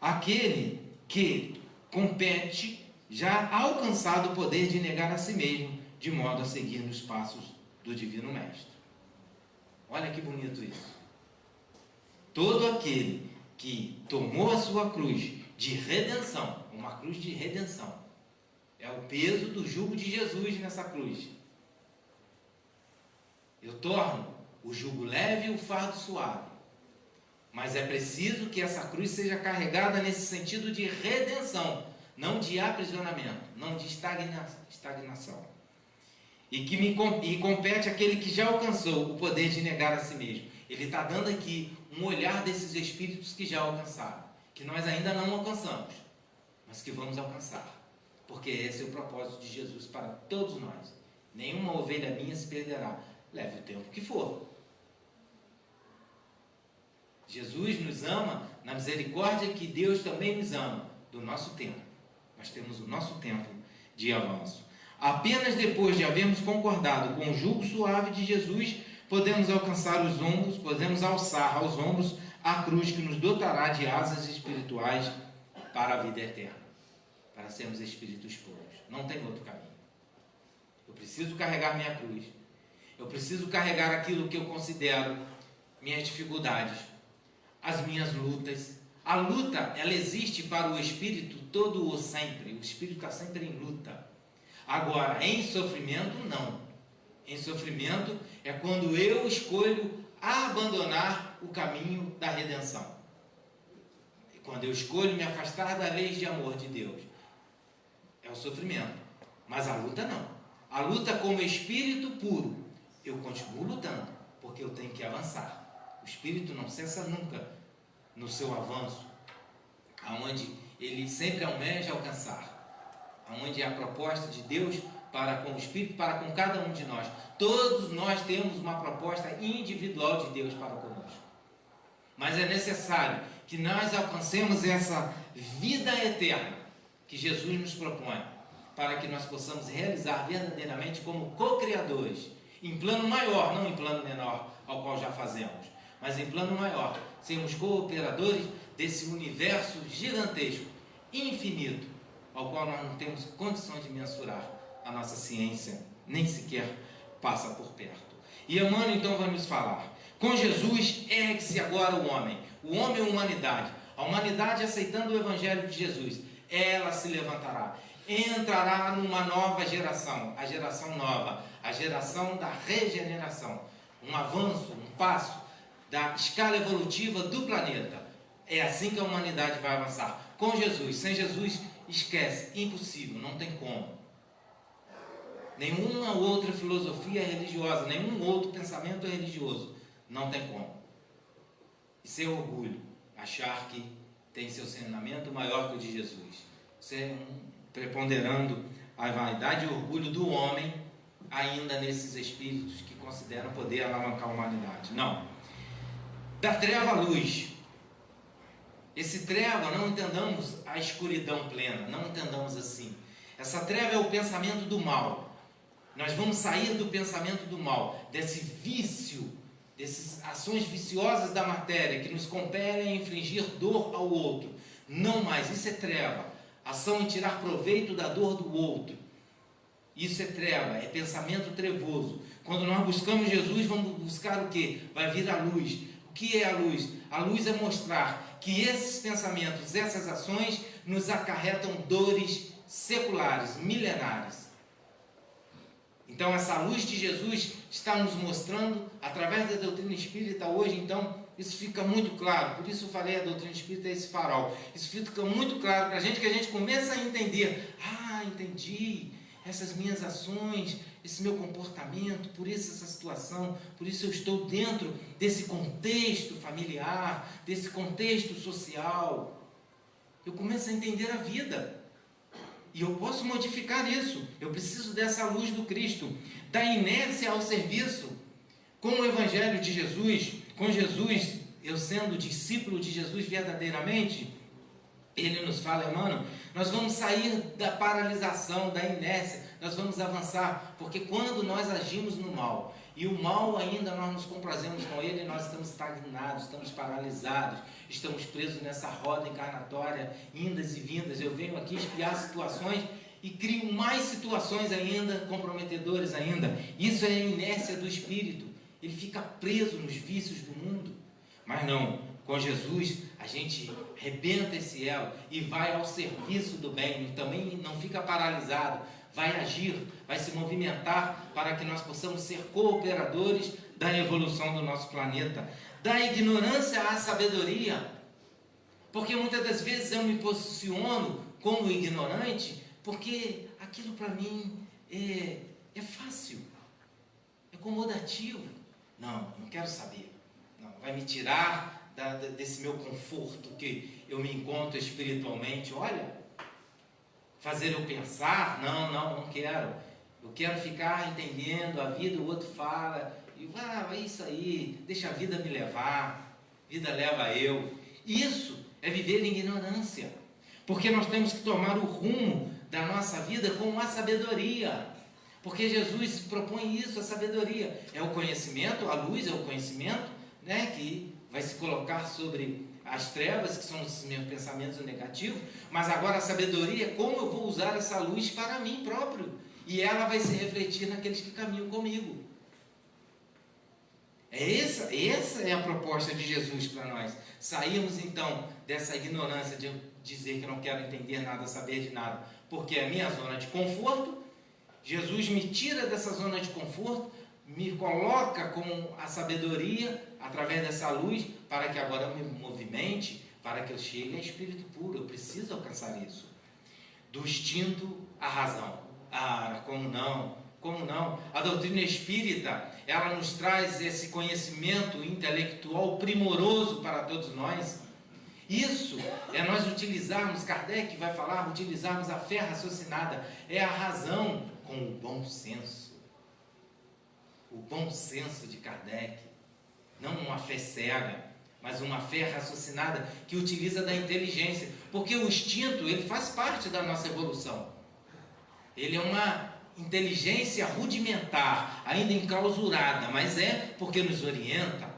aquele que compete já alcançado o poder de negar a si mesmo, de modo a seguir nos passos do Divino Mestre. Olha que bonito isso. Todo aquele que tomou a sua cruz de redenção, uma cruz de redenção, é o peso do jugo de Jesus nessa cruz. Eu torno o jugo leve e o fardo suave. Mas é preciso que essa cruz seja carregada nesse sentido de redenção, não de aprisionamento, não de estagnação. E compete àquele que já alcançou o poder de negar a si mesmo. Ele está dando aqui um olhar desses espíritos que já alcançaram, que nós ainda não alcançamos, mas que vamos alcançar. Porque esse é o propósito de Jesus para todos nós. Nenhuma ovelha minha se perderá, leve o tempo que for. Jesus nos ama na misericórdia que Deus também nos ama, do nosso tempo. Nós temos o nosso tempo de avanço. Apenas depois de havermos concordado com o jugo suave de Jesus, podemos alçar aos ombros a cruz que nos dotará de asas espirituais para a vida eterna, para sermos espíritos puros. Não tem outro caminho. Eu preciso carregar minha cruz. Eu preciso carregar aquilo que eu considero minhas dificuldades, as minhas lutas. A luta, ela existe para o espírito todo o sempre. O espírito está sempre em luta. Agora, em sofrimento, não. Em sofrimento é quando eu escolho abandonar o caminho da redenção. É quando eu escolho me afastar das leis de amor de Deus. É o sofrimento. Mas a luta não. A luta como espírito puro. Eu continuo lutando, porque eu tenho que avançar. O espírito não cessa nunca no seu avanço, aonde ele sempre almeja alcançar, aonde é a proposta de Deus para com o espírito, para com cada um de nós. Todos nós temos uma proposta individual de Deus para conosco, mas é necessário que nós alcancemos essa vida eterna que Jesus nos propõe, para que nós possamos realizar verdadeiramente como co-criadores, em plano maior, não em plano menor, ao qual já fazemos, mas em plano maior, sermos cooperadores desse universo gigantesco, infinito, ao qual nós não temos condições de mensurar. A nossa ciência nem sequer passa por perto. E Emmanuel então vai nos falar: com Jesus ergue-se agora o homem é a humanidade. A humanidade, aceitando o Evangelho de Jesus, ela se levantará, entrará numa nova geração, a geração nova, a geração da regeneração, um avanço, um passo da escala evolutiva do planeta. É assim que a humanidade vai avançar. Com Jesus. Sem Jesus, esquece, impossível, não tem como. Nenhuma outra filosofia religiosa, nenhum outro pensamento religioso, não tem como. Isso é orgulho, achar que tem seu ensinamento maior que o de Jesus. Isso é preponderando a vaidade e o orgulho do homem, ainda nesses espíritos que consideram poder alavancar a humanidade. Não. Da treva à luz. Esse treva, não entendamos a escuridão plena, não entendamos assim. Essa treva é o pensamento do mal. Nós vamos sair do pensamento do mal, desse vício, dessas ações viciosas da matéria que nos compelem a infligir dor ao outro. Não mais, isso é treva. Ação em tirar proveito da dor do outro. Isso é treva, é pensamento trevoso. Quando nós buscamos Jesus, vamos buscar o quê? Vai vir a luz. O que é a luz? A luz é mostrar que esses pensamentos, essas ações, nos acarretam dores seculares, milenares. Então essa luz de Jesus está nos mostrando, através da doutrina espírita hoje, então, isso fica muito claro. Por isso eu falei, a doutrina espírita é esse farol. Isso fica muito claro para a gente, que a gente começa a entender. Ah, entendi, essas minhas ações, esse meu comportamento, por isso essa situação, por isso eu estou dentro desse contexto familiar, desse contexto social. Eu começo a entender a vida. E eu posso modificar isso. Eu preciso dessa luz do Cristo, da inércia ao serviço. Com o Evangelho de Jesus, com Jesus, eu sendo discípulo de Jesus verdadeiramente, ele nos fala, Emmanuel, nós vamos sair da paralisação, da inércia, nós vamos avançar, porque quando nós agimos no mal, e o mal ainda nós nos comprazemos com ele, nós estamos estagnados, estamos paralisados, estamos presos nessa roda encarnatória, indas e vindas. Eu venho aqui espiar situações e crio mais situações ainda, comprometedoras ainda. Isso é a inércia do espírito, ele fica preso nos vícios do mundo. Mas não, com Jesus a gente rebenta esse elo e vai ao serviço do bem, também não fica paralisado, vai agir, vai se movimentar para que nós possamos ser cooperadores da evolução do nosso planeta, da ignorância à sabedoria, porque muitas das vezes eu me posiciono como ignorante, porque aquilo para mim é fácil, é acomodativo. Não quero saber, não, vai me tirar desse meu conforto que eu me encontro espiritualmente. Olha, fazer eu pensar, não quero. Eu quero ficar entendendo a vida, o outro fala, e é isso aí, deixa a vida me levar, vida leva eu. Isso é viver em ignorância, porque nós temos que tomar o rumo da nossa vida com a sabedoria, porque Jesus propõe isso, a sabedoria. É o conhecimento, a luz é o conhecimento, né, que vai se colocar sobre as trevas, que são os meus pensamentos negativos, mas agora a sabedoria é como eu vou usar essa luz para mim próprio, e ela vai se refletir naqueles que caminham comigo. Essa é a proposta de Jesus para nós. Saímos então dessa ignorância de dizer que não quero entender nada, saber de nada, porque é a minha zona de conforto. Jesus me tira dessa zona de conforto, me coloca com a sabedoria através dessa luz, para que agora eu me movimente, para que eu chegue a espírito puro. Eu preciso alcançar isso. Do instinto à razão. Como não? A doutrina espírita, ela nos traz esse conhecimento intelectual primoroso para todos nós. Isso é nós utilizarmos, Kardec vai falar, utilizarmos a fé raciocinada, é a razão com o bom senso. O bom senso de Kardec, não uma fé cega, mas uma fé raciocinada que utiliza da inteligência, porque o instinto, ele faz parte da nossa evolução. Ele é uma inteligência rudimentar, ainda enclausurada, mas é porque nos orienta.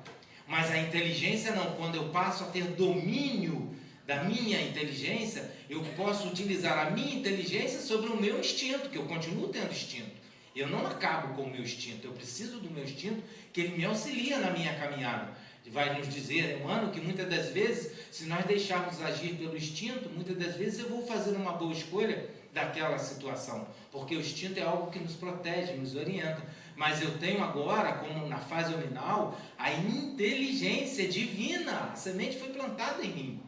Mas a inteligência não, quando eu passo a ter domínio da minha inteligência, eu posso utilizar a minha inteligência sobre o meu instinto, que eu continuo tendo instinto. Eu não acabo com o meu instinto, eu preciso do meu instinto, que ele me auxilia na minha caminhada. Vai nos dizer, Emmanuel, que muitas das vezes, se nós deixarmos agir pelo instinto, muitas das vezes eu vou fazer uma boa escolha daquela situação, porque o instinto é algo que nos protege, nos orienta. Mas eu tenho agora, como na fase nominal, a inteligência divina. A semente foi plantada em mim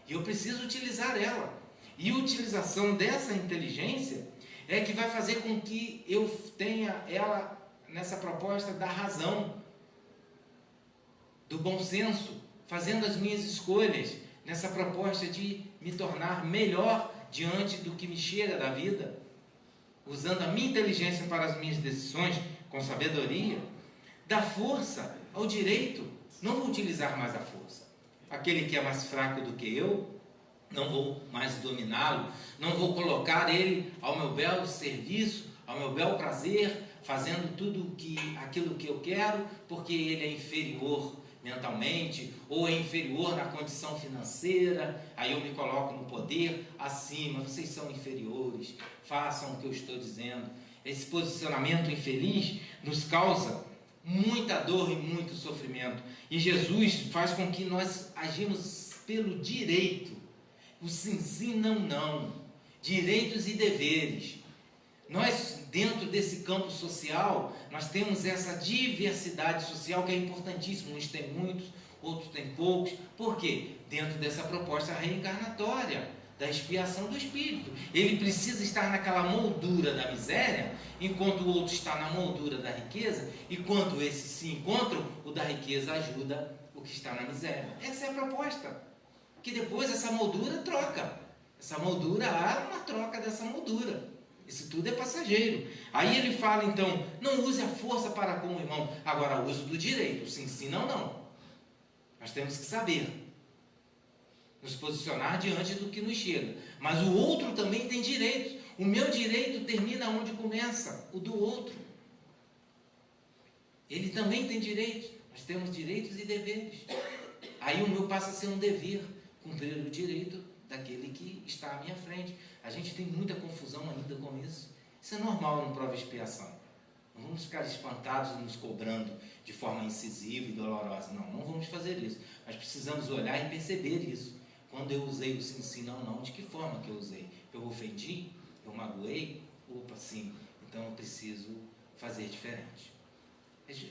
e eu preciso utilizar ela. E a utilização dessa inteligência é que vai fazer com que eu tenha ela nessa proposta da razão, do bom senso, fazendo as minhas escolhas, nessa proposta de me tornar melhor diante do que me chega da vida, usando a minha inteligência para as minhas decisões, com sabedoria, da força ao direito. Não vou utilizar mais a força. Aquele que é mais fraco do que eu, não vou mais dominá-lo, não vou colocar ele ao meu belo serviço, ao meu bel prazer, fazendo aquilo que eu quero, porque ele é inferior mentalmente, ou é inferior na condição financeira, aí eu me coloco no poder acima, vocês são inferiores, façam o que eu estou dizendo. Esse posicionamento infeliz nos causa muita dor e muito sofrimento, e Jesus faz com que nós agimos pelo direito, o sim, sim, não, não, direitos e deveres. Nós, dentro desse campo social, nós temos essa diversidade social que é importantíssima. Uns têm muitos, outros têm poucos. Por quê? Dentro dessa proposta reencarnatória, da expiação do espírito. Ele precisa estar naquela moldura da miséria, enquanto o outro está na moldura da riqueza, e quando esses se encontram, o da riqueza ajuda o que está na miséria. Essa é a proposta. Que depois essa moldura troca. Essa moldura, há uma troca dessa moldura. Isso tudo é passageiro. Aí ele fala então, não use a força para com o irmão, agora uso do direito, sim, sim, não, não. Nós temos que saber nos posicionar diante do que nos chega. Mas o outro também tem direitos. O meu direito termina onde começa o do outro. Ele também tem direitos. Nós temos direitos e deveres. Aí o meu passa a ser um dever, cumprir o direito daquele que está à minha frente. A gente tem muita confusão ainda com isso. Isso é normal no prova e expiação. Não vamos ficar espantados e nos cobrando de forma incisiva e dolorosa. Não, não vamos fazer isso. Mas precisamos olhar e perceber isso. Quando eu usei o sim, sim, não, não, de que forma que eu usei? Eu ofendi? Eu magoei? Opa, sim. Então eu preciso fazer diferente.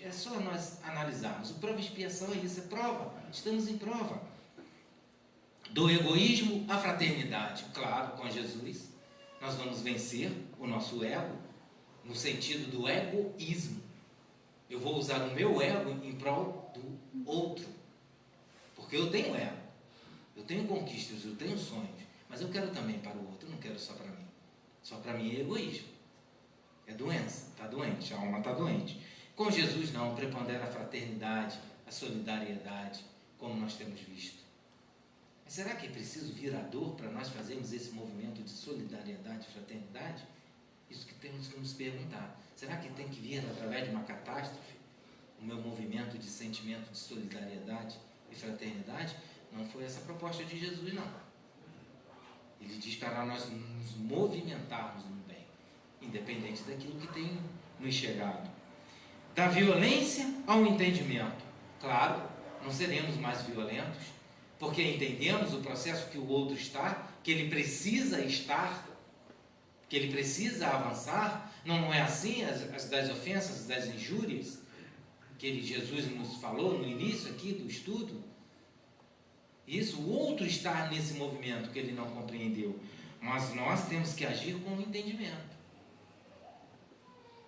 É só nós analisarmos. O prova e expiação é isso, é prova. Estamos em prova. Do egoísmo à fraternidade. Claro, com Jesus, nós vamos vencer o nosso ego, no sentido do egoísmo. Eu vou usar o meu ego em prol do outro. Porque eu tenho ego. Eu tenho conquistas, eu tenho sonhos. Mas eu quero também para o outro, eu não quero só para mim. Só para mim é egoísmo. É doença, está doente, a alma está doente. Com Jesus não, prepondera a fraternidade, a solidariedade, como nós temos visto. Mas será que é preciso vir a dor para nós fazermos esse movimento de solidariedade e fraternidade? Isso que temos que nos perguntar. Será que tem que vir através de uma catástrofe? O meu movimento de sentimento de solidariedade e fraternidade? Não foi essa a proposta de Jesus, não. Ele diz para nós nos movimentarmos no bem, independente daquilo que tem nos chegado. Da violência ao entendimento. Claro, não seremos mais violentos, porque entendemos o processo que o outro está, que ele precisa estar, que ele precisa avançar. Não é assim as das ofensas, das injúrias, que Jesus nos falou no início aqui do estudo? Isso, o outro está nesse movimento que ele não compreendeu. Mas nós temos que agir com entendimento.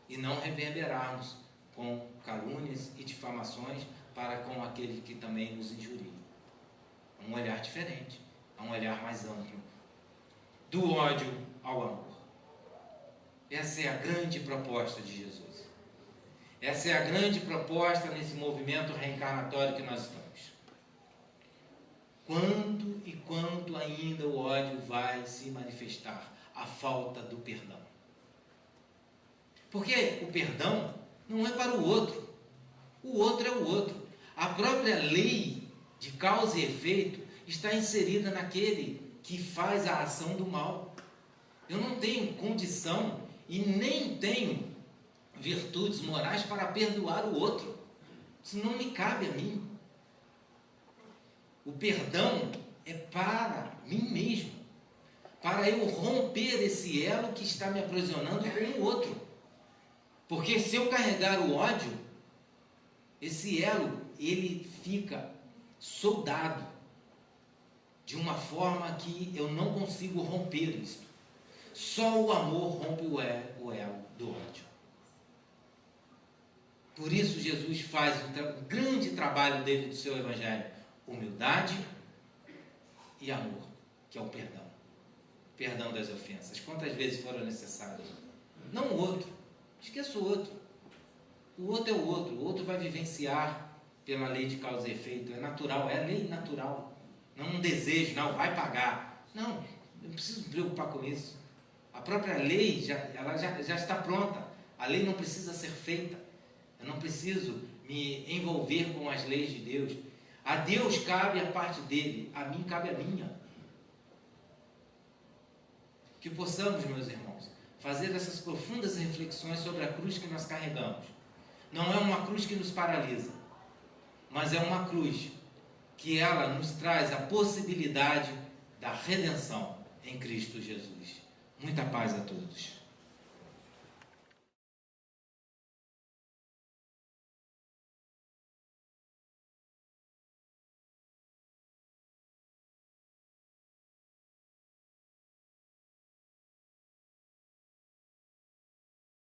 E não reverberarmos com calúnias e difamações para com aquele que também nos injuria. Um olhar diferente, um olhar mais amplo. Do ódio ao amor. Essa é a grande proposta de Jesus. Essa é a grande proposta nesse movimento reencarnatório que nós estamos. Quando e quanto ainda o ódio vai se manifestar? A falta do perdão. Porque o perdão não é para o outro. O outro é o outro. A própria lei de causa e efeito está inserida naquele que faz a ação do mal. Eu não tenho condição e nem tenho virtudes morais para perdoar o outro. Isso não me cabe a mim. O perdão é para mim mesmo, para eu romper esse elo que está me aprisionando com o outro. Porque se eu carregar o ódio, esse elo, ele fica soldado de uma forma que eu não consigo romper isso. Só o amor rompe o elo do ódio. Por isso Jesus faz o grande trabalho dele do seu evangelho. Humildade e amor, que é o perdão. Perdão das ofensas. Quantas vezes foram necessárias? Não o outro. Esqueça o outro. O outro é o outro. O outro vai vivenciar pela lei de causa e efeito. É natural, é lei natural. Não um desejo, não, vai pagar. Não, eu não preciso me preocupar com isso. A própria lei ela já está pronta. A lei não precisa ser feita. Eu não preciso me envolver com as leis de Deus. A Deus cabe a parte dele, a mim cabe a minha. Que possamos, meus irmãos, fazer essas profundas reflexões sobre a cruz que nós carregamos. Não é uma cruz que nos paralisa, mas é uma cruz que ela nos traz a possibilidade da redenção em Cristo Jesus. Muita paz a todos.